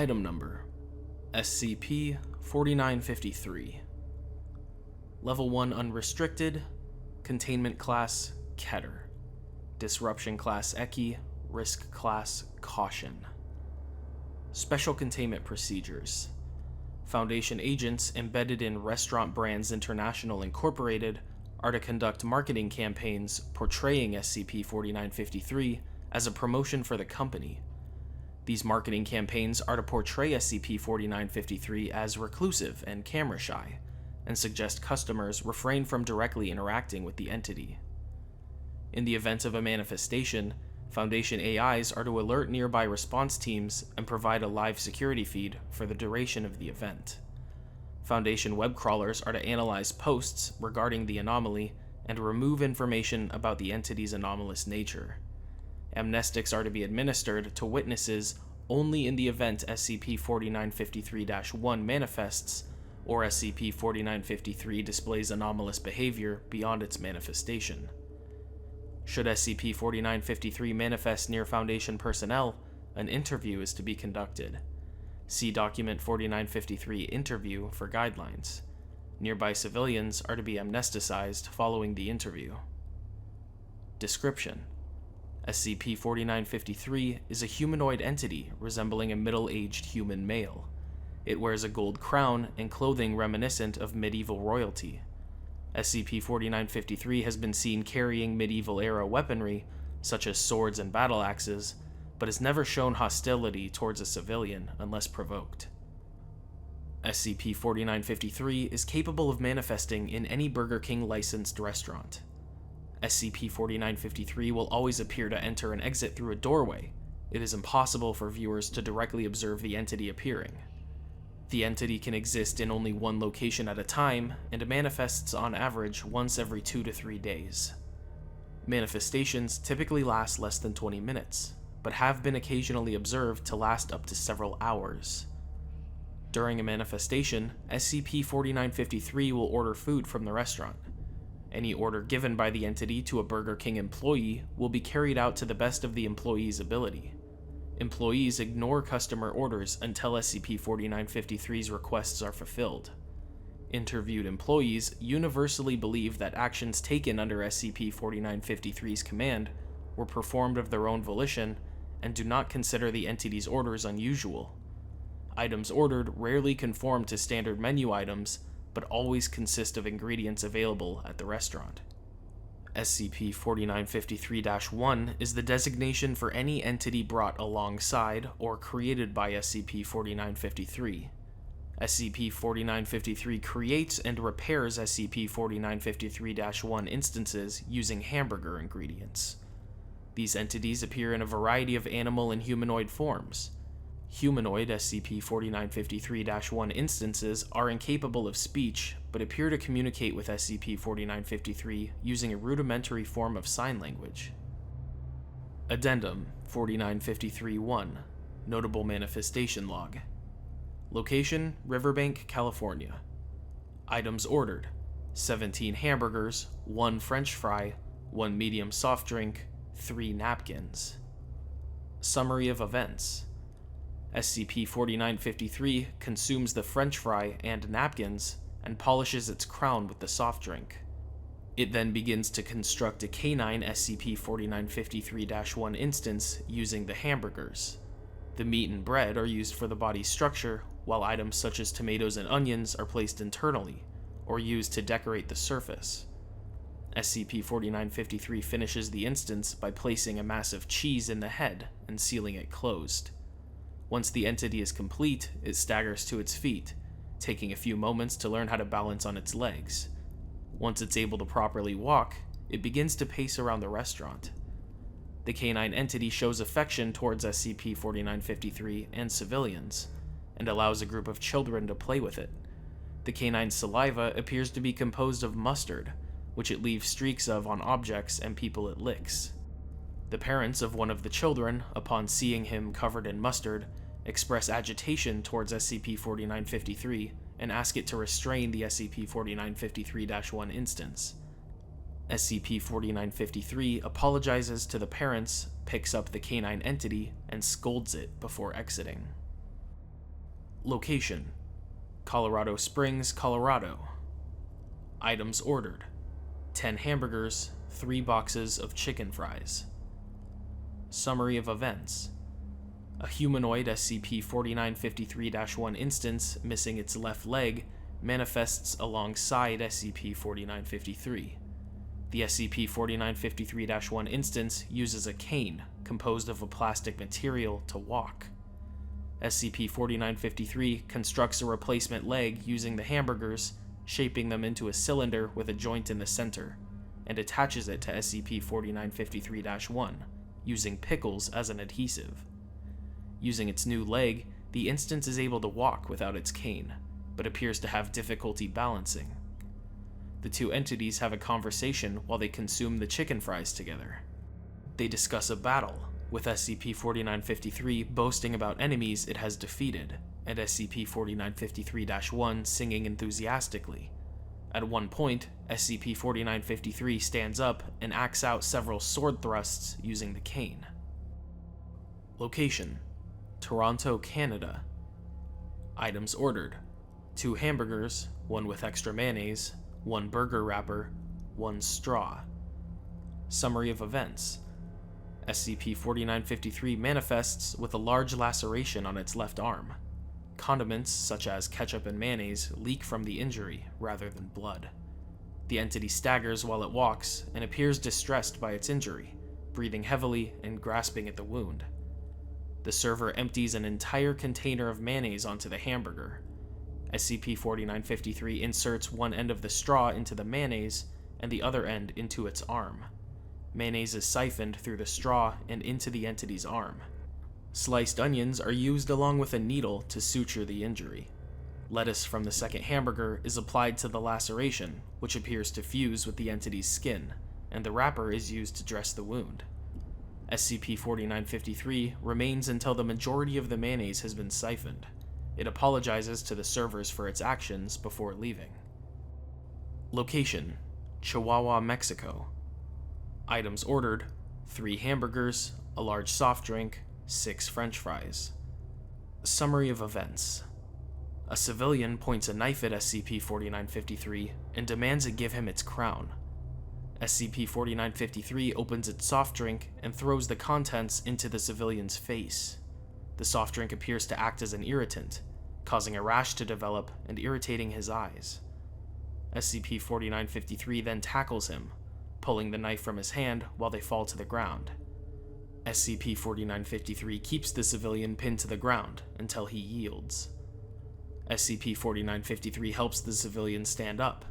Item Number: SCP-4953. Level 1 Unrestricted. Containment Class: Keter. Disruption Class: Eki. Risk Class: Caution. Special Containment Procedures. Foundation agents embedded in Restaurant Brands International Incorporated are to conduct marketing campaigns portraying SCP-4953 as a promotion for the company. These marketing campaigns are to portray SCP-4953 as reclusive and camera-shy, and suggest customers refrain from directly interacting with the entity. In the event of a manifestation, Foundation AIs are to alert nearby response teams and provide a live security feed for the duration of the event. Foundation web crawlers are to analyze posts regarding the anomaly and remove information about the entity's anomalous nature. Amnestics are to be administered to witnesses only in the event SCP-4953-1 manifests or SCP-4953 displays anomalous behavior beyond its manifestation. Should SCP-4953 manifest near Foundation personnel, an interview is to be conducted. See Document 4953 Interview for guidelines. Nearby civilians are to be amnesticized following the interview. Description: SCP-4953 is a humanoid entity resembling a middle-aged human male. It wears a gold crown and clothing reminiscent of medieval royalty. SCP-4953 has been seen carrying medieval-era weaponry, such as swords and battle axes, but has never shown hostility towards a civilian unless provoked. SCP-4953 is capable of manifesting in any Burger King licensed restaurant. SCP-4953 will always appear to enter and exit through a doorway. It is impossible for viewers to directly observe the entity appearing. The entity can exist in only one location at a time, and manifests on average once every 2 to 3 days. Manifestations typically last less than 20 minutes, but have been occasionally observed to last up to several hours. During a manifestation, SCP-4953 will order food from the restaurant. Any order given by the entity to a Burger King employee will be carried out to the best of the employee's ability. Employees ignore customer orders until SCP-4953's requests are fulfilled. Interviewed employees universally believe that actions taken under SCP-4953's command were performed of their own volition and do not consider the entity's orders unusual. Items ordered rarely conform to standard menu items, but always consist of ingredients available at the restaurant. SCP-4953-1 is the designation for any entity brought alongside or created by SCP-4953. SCP-4953 creates and repairs SCP-4953-1 instances using hamburger ingredients. These entities appear in a variety of animal and humanoid forms. Humanoid SCP-4953-1 instances are incapable of speech, but appear to communicate with SCP-4953 using a rudimentary form of sign language. Addendum 4953-1 Notable Manifestation Log. Location: Riverbank, California. Items ordered: 17 hamburgers, 1 French fry, 1 medium soft drink, 3 napkins. Summary of events: SCP-4953 consumes the French fry and napkins and polishes its crown with the soft drink. It then begins to construct a canine SCP-4953-1 instance using the hamburgers. The meat and bread are used for the body's structure, while items such as tomatoes and onions are placed internally, or used to decorate the surface. SCP-4953 finishes the instance by placing a massive cheese in the head and sealing it closed. Once the entity is complete, it staggers to its feet, taking a few moments to learn how to balance on its legs. Once it's able to properly walk, it begins to pace around the restaurant. The canine entity shows affection towards SCP-4953 and civilians, and allows a group of children to play with it. The canine's saliva appears to be composed of mustard, which it leaves streaks of on objects and people it licks. The parents of one of the children, upon seeing him covered in mustard, express agitation towards SCP-4953 and ask it to restrain the SCP-4953-1 instance. SCP-4953 apologizes to the parents, picks up the canine entity, and scolds it before exiting. Location: Colorado Springs, Colorado. Items ordered: 10 hamburgers, 3 boxes of chicken fries. Summary of events: a humanoid SCP-4953-1 instance missing its left leg manifests alongside SCP-4953. The SCP-4953-1 instance uses a cane composed of a plastic material to walk. SCP-4953 constructs a replacement leg using the hamburgers, shaping them into a cylinder with a joint in the center, and attaches it to SCP-4953-1, using pickles as an adhesive. Using its new leg, the instance is able to walk without its cane, but appears to have difficulty balancing. The two entities have a conversation while they consume the chicken fries together. They discuss a battle, with SCP-4953 boasting about enemies it has defeated, and SCP-4953-1 singing enthusiastically. At one point, SCP-4953 stands up and acts out several sword thrusts using the cane. Location: Toronto, Canada. Items ordered: 2 hamburgers, 1 with extra mayonnaise, 1 burger wrapper, 1 straw. Summary of events: SCP-4953 manifests with a large laceration on its left arm. Condiments, such as ketchup and mayonnaise, leak from the injury rather than blood. The entity staggers while it walks and appears distressed by its injury, breathing heavily and grasping at the wound. The server empties an entire container of mayonnaise onto the hamburger. SCP-4953 inserts one end of the straw into the mayonnaise and the other end into its arm. Mayonnaise is siphoned through the straw and into the entity's arm. Sliced onions are used along with a needle to suture the injury. Lettuce from the second hamburger is applied to the laceration, which appears to fuse with the entity's skin, and the wrapper is used to dress the wound. SCP-4953 remains until the majority of the mayonnaise has been siphoned. It apologizes to the servers for its actions before leaving. Location: Chihuahua, Mexico. Items ordered: 3 hamburgers, a large soft drink, 6 French fries. Summary of events: a civilian points a knife at SCP-4953 and demands it give him its crown. SCP-4953 opens its soft drink and throws the contents into the civilian's face. The soft drink appears to act as an irritant, causing a rash to develop and irritating his eyes. SCP-4953 then tackles him, pulling the knife from his hand while they fall to the ground. SCP-4953 keeps the civilian pinned to the ground until he yields. SCP-4953 helps the civilian stand up.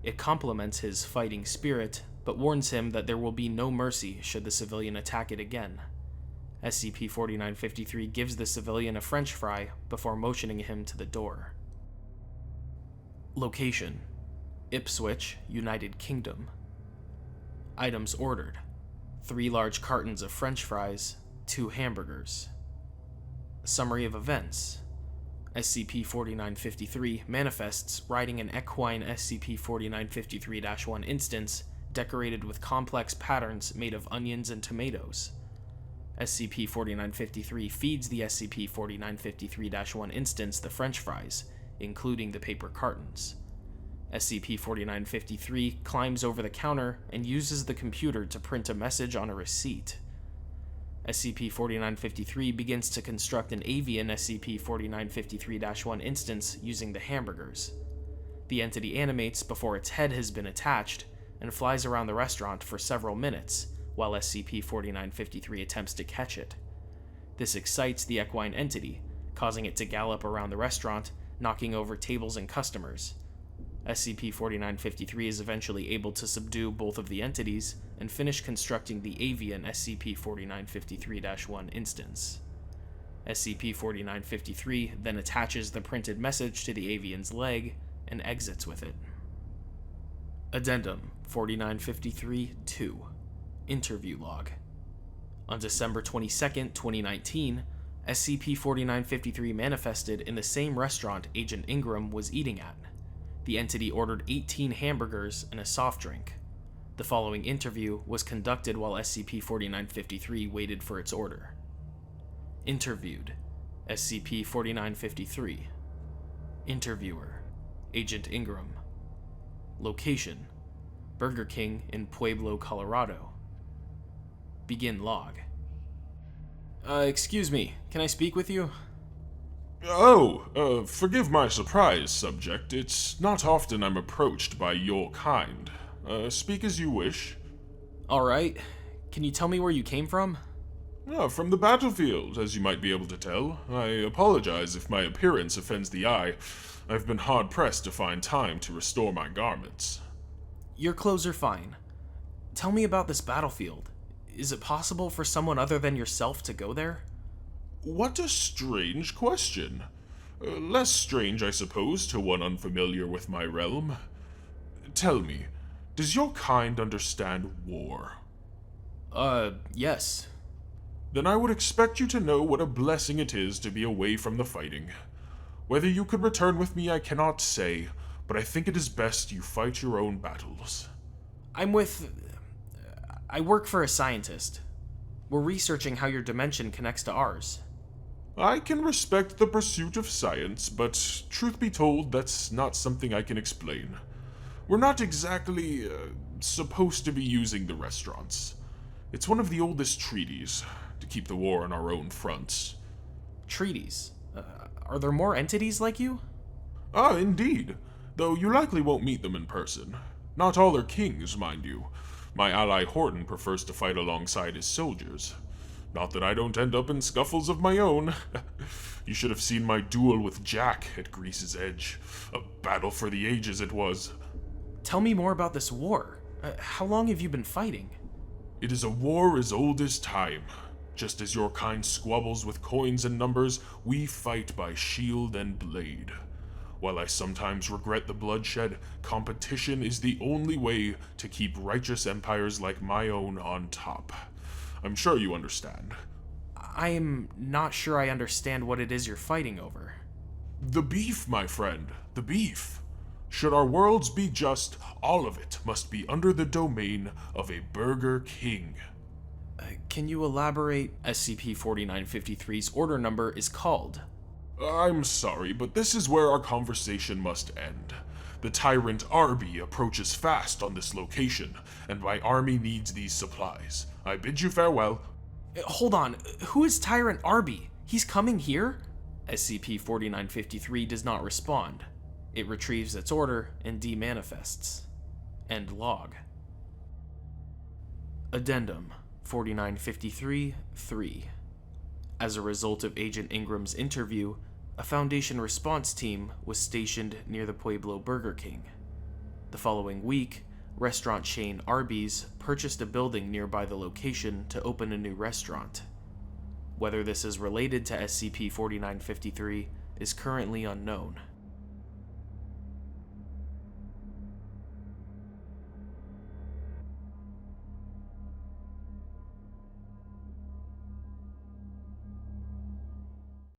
It compliments his fighting spirit, but warns him that there will be no mercy should the civilian attack it again. SCP-4953 gives the civilian a French fry before motioning him to the door. Location: Ipswich, United Kingdom. Items ordered: 3 large cartons of French fries, 2 hamburgers. Summary of events: SCP-4953 manifests riding an equine SCP-4953-1 instance decorated with complex patterns made of onions and tomatoes. SCP-4953 feeds the SCP-4953-1 instance the French fries, including the paper cartons. SCP-4953 climbs over the counter and uses the computer to print a message on a receipt. SCP-4953 begins to construct an avian SCP-4953-1 instance using the hamburgers. The entity animates before its head has been attached and flies around the restaurant for several minutes while SCP-4953 attempts to catch it. This excites the equine entity, causing it to gallop around the restaurant, knocking over tables and customers. SCP-4953 is eventually able to subdue both of the entities and finish constructing the avian SCP-4953-1 instance. SCP-4953 then attaches the printed message to the avian's leg and exits with it. Addendum 4953-2 Interview Log. On December 22, 2019, SCP-4953 manifested in the same restaurant Agent Ingram was eating at. The entity ordered 18 hamburgers and a soft drink. The following interview was conducted while SCP-4953 waited for its order. Interviewed: SCP-4953. Interviewer: Agent Ingram. Location: Burger King in Pueblo, Colorado. Begin log. Excuse me, can I speak with you? Oh, forgive my surprise, subject. It's not often I'm approached by your kind. Speak as you wish. Alright, can you tell me where you came from? From the battlefield, as you might be able to tell. I apologize if my appearance offends the eye. I've been hard-pressed to find time to restore my garments. Your clothes are fine. Tell me about this battlefield. Is it possible for someone other than yourself to go there? What a strange question. Less strange, I suppose, to one unfamiliar with my realm. Tell me, does your kind understand war? Yes. Then I would expect you to know what a blessing it is to be away from the fighting. Whether you could return with me, I cannot say, but I think it is best you fight your own battles. I work for a scientist. We're researching how your dimension connects to ours. I can respect the pursuit of science, but truth be told, that's not something I can explain. We're not exactly, supposed to be using the restaurants. It's one of the oldest treaties, to keep the war on our own fronts. Treaties? Are there more entities like you? Ah, indeed, though you likely won't meet them in person. Not all are kings, mind you. My ally Horton prefers to fight alongside his soldiers. Not that I don't end up in scuffles of my own. You should have seen my duel with Jack at Grease's Edge. A battle for the ages it was. Tell me more about this war. How long have you been fighting? It is a war as old as time. Just as your kind squabbles with coins and numbers, we fight by shield and blade. While I sometimes regret the bloodshed, competition is the only way to keep righteous empires like my own on top. I'm sure you understand. I'm not sure I understand what it is you're fighting over. The beef, my friend, the beef. Should our worlds be just, all of it must be under the domain of a Burger King. Can you elaborate? SCP-4953's order number is called. I'm sorry, but this is where our conversation must end. The tyrant Arby approaches fast on this location, and my army needs these supplies. I bid you farewell. Hold on, who is Tyrant Arby? He's coming here? SCP-4953 does not respond. It retrieves its order and demanifests. End log. Addendum 4953-3. As a result of Agent Ingram's interview, a Foundation response team was stationed near the Pueblo Burger King. The following week, restaurant chain Arby's purchased a building nearby the location to open a new restaurant. Whether this is related to SCP-4953 is currently unknown.